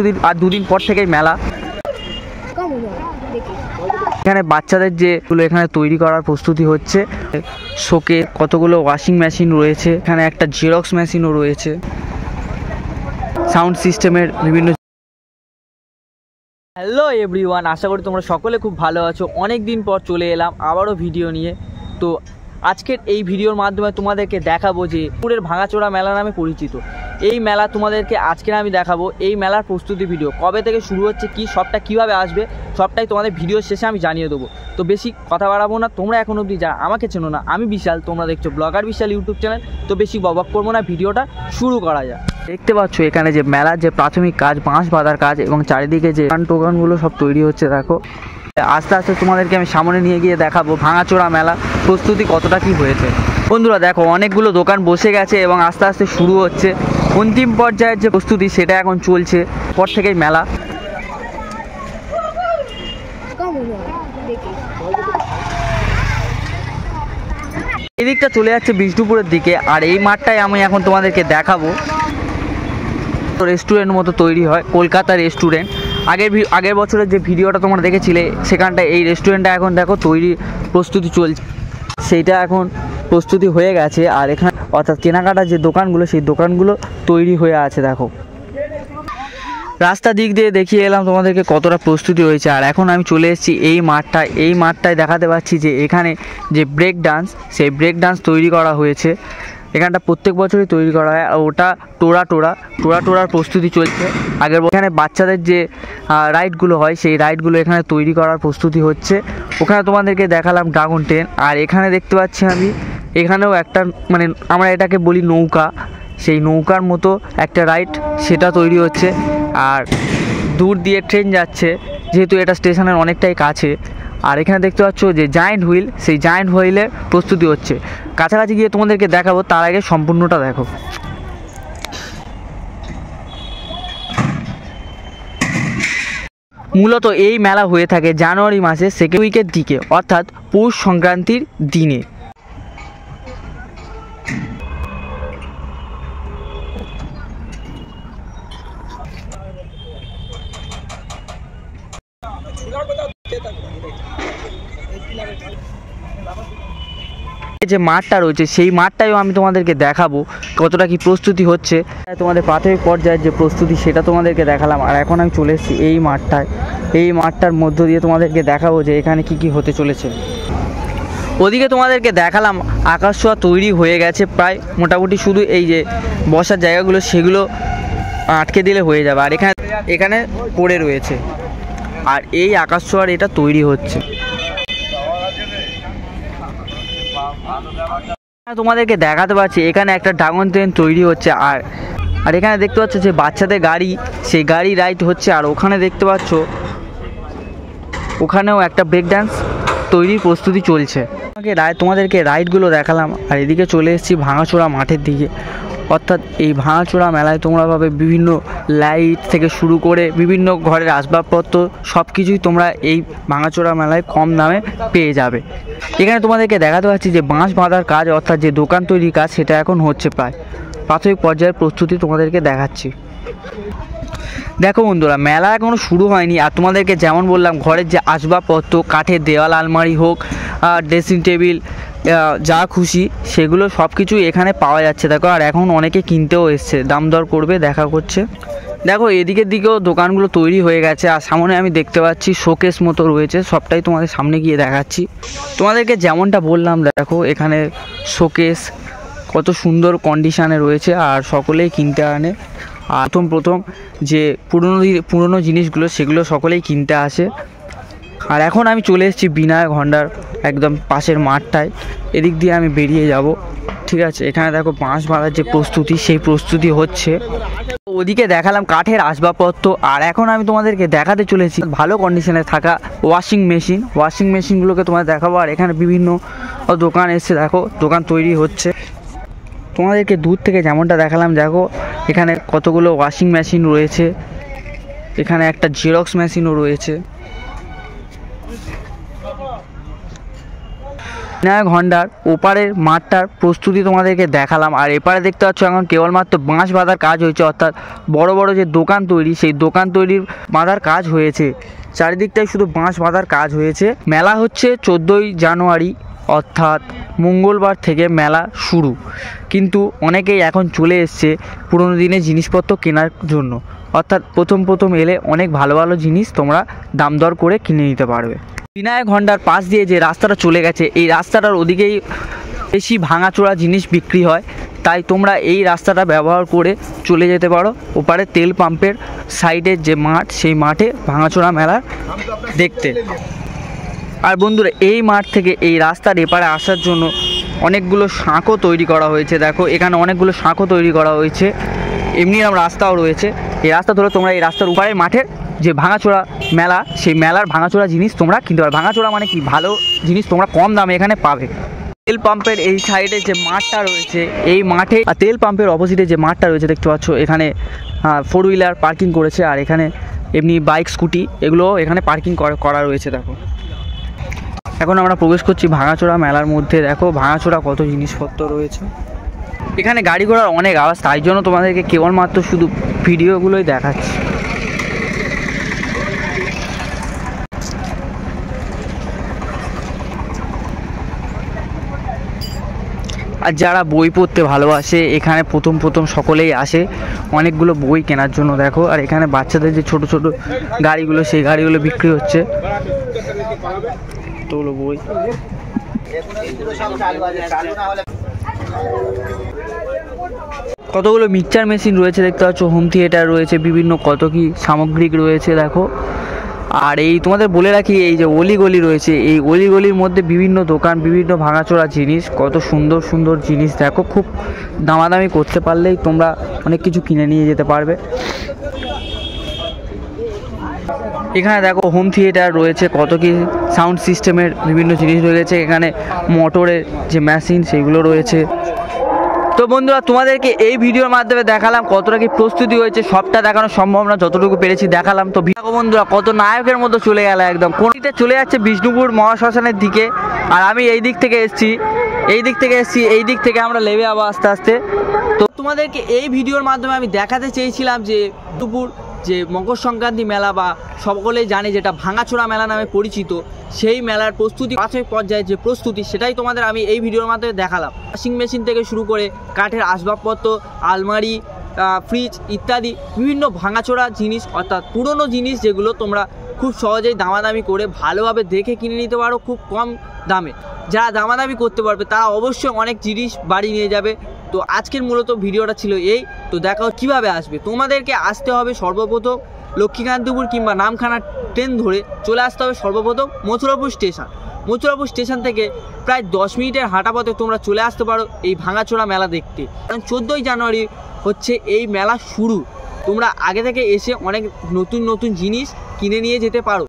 প্রস্তুতি, আর দুদিন পর থেকেই মেলা। এখানে বাচ্চাদের যেগুলো এখানে তৈরি করার প্রস্তুতি হচ্ছে, শোকে কতগুলো ওয়াশিং মেশিন রয়েছে, এখানে একটা জেরক্স মেশিনও রয়েছে, সাউন্ড সিস্টেমের বিভিন্ন। হ্যালো এভরিওয়ান, আশা করি তোমরা সকলে খুব ভালো আছো। অনেক দিন পর চলে এলাম আবারও ভিডিও নিয়ে। তো আজকের এই ভিডিওর মাধ্যমে তোমাদেরকে দেখাবো যে পুরের ভাঙাচোরা মেলা নামে পরিচিত এই মেলা তোমাদেরকে আজকে আমি দেখাবো। এই মেলার প্রস্তুতি ভিডিও কবে থেকে শুরু হচ্ছে, কি সবটা কিভাবে আসবে, সবটাই তোমাদের ভিডিওর শেষে আমি জানিয়ে দেবো। তো বেশি কথা বাড়াবো না, তোমরা এখন অবধি যারা আমাকে চেনো না, আমি বিশাল, তোমরা দেখছো ব্লগার বিশাল ইউটিউব চ্যানেল। তো বেশি বকবক করবো না, ভিডিওটা শুরু করা যায়। দেখতে পাচ্ছ এখানে যে মেলার যে প্রাথমিক কাজ, বাঁশ বাঁধার কাজ এবং চারিদিকে যে টোকানগুলো সব তৈরি হচ্ছে। দেখো আস্তে আস্তে তোমাদেরকে আমি সামনে নিয়ে গিয়ে দেখাবো ভাঙাচোরা মেলা প্রস্তুতি কতটা কি হয়েছে। বন্ধুরা দেখো অনেকগুলো দোকান বসে গেছে এবং আস্তে আস্তে শুরু হচ্ছে অন্তিম পর্যায়ের যে প্রস্তুতি, সেটা এখন চলছে। পর থেকেই মেলা। এদিকটা চলে যাচ্ছে বিষ্ণুপুরের দিকে, আর এই মাঠটাই আমি এখন তোমাদেরকে দেখাবো। রেস্টুরেন্ট মতো তৈরি হয়, কলকাতার রেস্টুরেন্ট। আগের বছরের যে ভিডিওটা তোমরা দেখেছিলে, সেখানটায় এই রেস্টুরেন্টটা এখন দেখো তৈরি প্রস্তুতি চলছে। সেইটা এখন প্রস্তুতি হয়ে গেছে, আর এখানে অর্থাৎ কেনাকাটার যে দোকানগুলো, সেই দোকানগুলো তৈরি হয়ে আছে। দেখো রাস্তা দিক দিয়ে দেখিয়ে এলাম তোমাদেরকে কতটা প্রস্তুতি হয়েছে। আর এখন আমি চলে এসেছি এই মাঠটায়। এই মাঠটায় দেখাতে পাচ্ছি যে এখানে যে ব্রেক ডান্স, সেই ব্রেক ডান্স তৈরি করা হয়েছে। এখানটা প্রত্যেক বছরই তৈরি করা হয়, আর ওটা টোড়ার প্রস্তুতি চলছে। এখানে বাচ্চাদের যে রাইডগুলো হয়, সেই রাইডগুলো এখানে তৈরি করার প্রস্তুতি হচ্ছে। ওখানে তোমাদেরকে দেখালাম ড্রাগন ট্রেন, আর এখানে দেখতে পাচ্ছি আমি এখানেও একটা, মানে আমরা এটাকে বলি নৌকা, সেই নৌকার মতো একটা রাইড, সেটা তৈরি হচ্ছে। আর দূর দিয়ে ট্রেন যাচ্ছে, যেহেতু এটা স্টেশনের অনেকটাই কাছে। আর এখানে দেখতে পাচ্ছ যে জায়েন্ট হুইল, সেই জায়েন্ট হুইলের প্রস্তুতি হচ্ছে। কাছাকাছি গিয়ে তোমাদেরকে দেখাবো, তার আগে সম্পূর্ণটা দেখো। মূলত এই মেলা হয়ে থাকে জানুয়ারি মাসের সেকেন্ড উইকের দিকে, অর্থাৎ পৌষ সংক্রান্তির দিনে। যে মাঠটা রয়েছে, সেই মাঠটাও আমি তোমাদেরকে দেখাবো কতটা কি প্রস্তুতি হচ্ছে। তোমাদের প্রাথমিক পর্যায়ের যে প্রস্তুতি, সেটা তোমাদেরকে দেখালাম। আর এখন আমি চলে এসেছি এই মাঠটায়। এই মাঠটার মধ্য দিয়ে তোমাদেরকে দেখাবো যে এখানে কি কি হতে চলেছে। ওদিকে তোমাদেরকে দেখালাম আকাশছোঁয়া তৈরি হয়ে গেছে প্রায়, মোটামুটি শুধু এই যে বসার জায়গাগুলো, সেগুলো আটকে দিলে হয়ে যাবে। আর এখানে পড়ে রয়েছে, আর এই আকাশছোঁয়ার এটা তৈরি হচ্ছে। তোমাদেরকে দেখাতে পাচ্ছি এখানে একটা ড্রাগন ট্রেন তৈরি হচ্ছে। আর এখানে দেখতে পাচ্ছ যে বাচ্চাদের গাড়ি, সেই গাড়ি রাইড হচ্ছে। আর ওখানে দেখতে পাচ্ছ ওখানেও একটা ব্রেক ডান্স তৈরির প্রস্তুতি চলছে। তোমাদেরকে রাইডগুলো দেখালাম। আর এদিকে চলে এসেছি ভাঙাচোরা মাঠের দিকে। অর্থাৎ এই ভাঙাচোরা মেলায় তোমরা পাবে বিভিন্ন লাইট থেকে শুরু করে বিভিন্ন ঘরের আসবাবপত্র, সব কিছুই তোমরা এই ভাঙাচোরা মেলায় কম দামে পেয়ে যাবে। এখানে তোমাদেরকে দেখাতে পাচ্ছি যে বাঁশ বাঁধার কাজ, অর্থাৎ যে দোকান তৈরির কাজ, সেটা এখন হচ্ছে প্রায় প্রাথমিক পর্যায়ের প্রস্তুতি তোমাদেরকে দেখাচ্ছি। দেখো বন্ধুরা, মেলা এখনও শুরু হয়নি। আর তোমাদেরকে যেমন বললাম, ঘরের যে আসবাবপত্র, কাঠের দেওয়াল আলমারি হোক, ড্রেসিং টেবিল, যা খুশি সেগুলো সব কিছুই এখানে পাওয়া যাচ্ছে। দেখো আর এখন অনেকে কিনতেও এসছে, দাম দর করবে, দেখা করছে। দেখো এদিকের দিকেও দোকানগুলো তৈরি হয়ে গেছে। আর সামনে আমি দেখতে পাচ্ছি শোকেস মতো রয়েছে, সবটাই তোমাদের সামনে গিয়ে দেখাচ্ছি। তোমাদেরকে যেমনটা বললাম, দেখো এখানে শোকেস কত সুন্দর কন্ডিশানে রয়েছে, আর সকলেই কিনতে আনে। আর প্রথম যে পুরনো জিনিসগুলো, সেগুলো সকলেই কিনতে আসে। আর এখন আমি চলে এসেছি বিনায়ক হন্ডার একদম পাশের মাঠটায়। এদিক দিয়ে আমি বেরিয়ে যাব, ঠিক আছে। এখানে দেখো বাঁশ বাঁধার যে প্রস্তুতি, সেই প্রস্তুতি হচ্ছে। ওদিকে দেখালাম কাঠের আসবাবপত্র। আর এখন আমি তোমাদেরকে দেখাতে চলেছি ভালো কন্ডিশনে থাকা ওয়াশিং মেশিনগুলোকে তোমাদের দেখাবো। আর এখানে বিভিন্ন দোকান এসছে, দেখো দোকান তৈরি হচ্ছে। তোমাদেরকে দূর থেকে যেমনটা দেখালাম, দেখো এখানে কতগুলো ওয়াশিং মেশিন রয়েছে, এখানে একটা জেরক্স মেশিনও রয়েছে। বিনায়ক হন্ডার ওপারের মাঠটার প্রস্তুতি তোমাদেরকে দেখালাম। আর এপারে দেখতে পাচ্ছ এখন কেবলমাত্র বাঁশ বাঁধার কাজ হয়েছে, অর্থাৎ বড় বড় যে দোকান তৈরি সেই দোকান তৈরির বাঁধার কাজ হয়েছে। চারিদিকটাই শুধু বাঁশ বাঁধার কাজ হয়েছে। মেলা হচ্ছে 14ই জানুয়ারি অর্থাৎ মঙ্গলবার থেকে মেলা শুরু, কিন্তু অনেকেই এখন চলে এসছে পুরোনো দিনের জিনিসপত্র কেনার জন্য। অর্থাৎ প্রথম এলে অনেক ভালো ভালো জিনিস তোমরা দাম দর করে কিনে নিতে পারবে। বিনায়ক হন্ডার পাশ দিয়ে যে রাস্তাটা চলে গেছে এই রাস্তাটার ওদিকেই বেশি ভাঙাচোরা জিনিস বিক্রি হয়, তাই তোমরা এই রাস্তাটা ব্যবহার করে চলে যেতে পারো ওপারে তেল পাম্পের সাইডের যে মাঠ সেই মাঠে ভাঙাচোরা মেলা দেখতে। আর বন্ধুরা এই মাঠ থেকে এই রাস্তার এপারে আসার জন্য অনেকগুলো সাঁকো তৈরি করা হয়েছে। দেখো এখানে অনেকগুলো সাঁকো তৈরি করা হয়েছে, এমনি রাস্তাও রয়েছে। এই রাস্তা ধরে তোমরা এই রাস্তার উপারের মাঠের যে ভাঙাচোরা মেলা সেই মেলার ভাঙাচোরা জিনিস তোমরা কিনতে পারো। ভাঙাচোরা মানে কি, ভালো জিনিস তোমরা কম দামে এখানে পাবে। তেল পাম্পের এই সাইডে যে মাঠটা রয়েছে এই মাঠে, আর তেল পাম্পের অপোজিটে যে মাঠটা রয়েছে দেখতে পাচ্ছ, এখানে 4 হুইলার পার্কিং করেছে, আর এখানে এমনি বাইক স্কুটি এগুলো এখানে পার্কিং করা রয়েছে। দেখো এখন আমরা প্রবেশ করছি ভাঙাচোরা মেলার মধ্যে। দেখো ভাঙাচোরা কত জিনিসপত্র রয়েছে, এখানে গাড়ি ঘোড়ার অনেক আওয়াজ, তাই জন্য তোমাদেরকে কেবলমাত্র শুধু ভিডিওগুলোই দেখাচ্ছি। আর যারা বই পড়তে ভালোবাসে এখানে প্রথম সকলেই আসে অনেকগুলো বই কেনার জন্য। দেখো আর এখানে বাচ্চাদের যে ছোট ছোট গাড়িগুলো সেই গাড়িগুলো বিক্রি হচ্ছে, তোলো বই। কতগুলো মিক্সচার মেশিন রয়েছে দেখতে পাচ্ছ, হোম থিয়েটার রয়েছে, বিভিন্ন কত কি সামগ্রিক রয়েছে। দেখো আর এই তোমাদের বলে রাখি এই যে অলিগলি রয়েছে, এই অলিগলির মধ্যে বিভিন্ন দোকান, বিভিন্ন ভাঙাচোরা জিনিস, কত সুন্দর সুন্দর জিনিস। দেখো খুব দামাদামি করতে পারলেই তোমরা অনেক কিছু কিনে নিয়ে যেতে পারবে। এখানে দেখো হোম থিয়েটার রয়েছে, কত কি সাউন্ড সিস্টেমের বিভিন্ন জিনিস রয়েছে। এখানে মোটরের যে মেশিন সেইগুলো রয়েছে। তো বন্ধুরা তোমাদেরকে এই ভিডিওর মাধ্যমে দেখালাম কতটা কি প্রস্তুতি হয়েছে, সবটা দেখানো সম্ভব না, যতটুকু পেরেছি দেখালাম। তো দেখো বন্ধুরা কত নায়কের মতো চলে গেল, একদম কোনটা চলে যাচ্ছে বিষ্ণুপুর মহাশ্মশানের দিকে, আর আমি এই দিক থেকে এসেছি, এই দিক থেকে আমরা লেবে যাবো আস্তে আস্তে। তো তোমাদেরকে এই ভিডিওর মাধ্যমে আমি দেখাতে চেয়েছিলাম যে বিষ্ণুপুর যে মকর সংক্রান্তি মেলা বা সকলেই জানে যেটা ভাঙাচোরা মেলা নামে পরিচিত, সেই মেলার প্রস্তুতি প্রাথমিক পর্যায়ে যে প্রস্তুতি সেটাই তোমাদের আমি এই ভিডিওর মাধ্যমে দেখালাম। ওয়াশিং মেশিন থেকে শুরু করে কাঠের আসবাবপত্র, আলমারি, ফ্রিজ ইত্যাদি বিভিন্ন ভাঙাচোরা জিনিস, অর্থাৎ পুরনো জিনিস যেগুলো তোমরা খুব সহজেই দামাদামি করে ভালোভাবে দেখে কিনে নিতে পারো খুব কম দামে। যারা দামাদামি করতে পারবে তারা অবশ্যই অনেক জিনিস বাড়ি নিয়ে যাবে। তো আজকের মূলত ভিডিওটা ছিল এই। তো দেখাও কিভাবে আসবে, তোমাদেরকে আসতে হবে সর্বপ্রথম লক্ষ্মীকান্তপুর কিংবা নামখানা ট্রেন ধরে চলে আসতে হবে সর্বপ্রথম মথুরাপুর স্টেশন। মথুরাপুর স্টেশন থেকে প্রায় 10 মিনিটের হাঁটা পথে তোমরা চলে আসতে পারো এই ভাঙাচোরা মেলা দেখতে। কারণ 14ই জানুয়ারি হচ্ছে এই মেলা শুরু, তোমরা আগে থেকে এসে অনেক নতুন জিনিস কিনে নিয়ে যেতে পারো।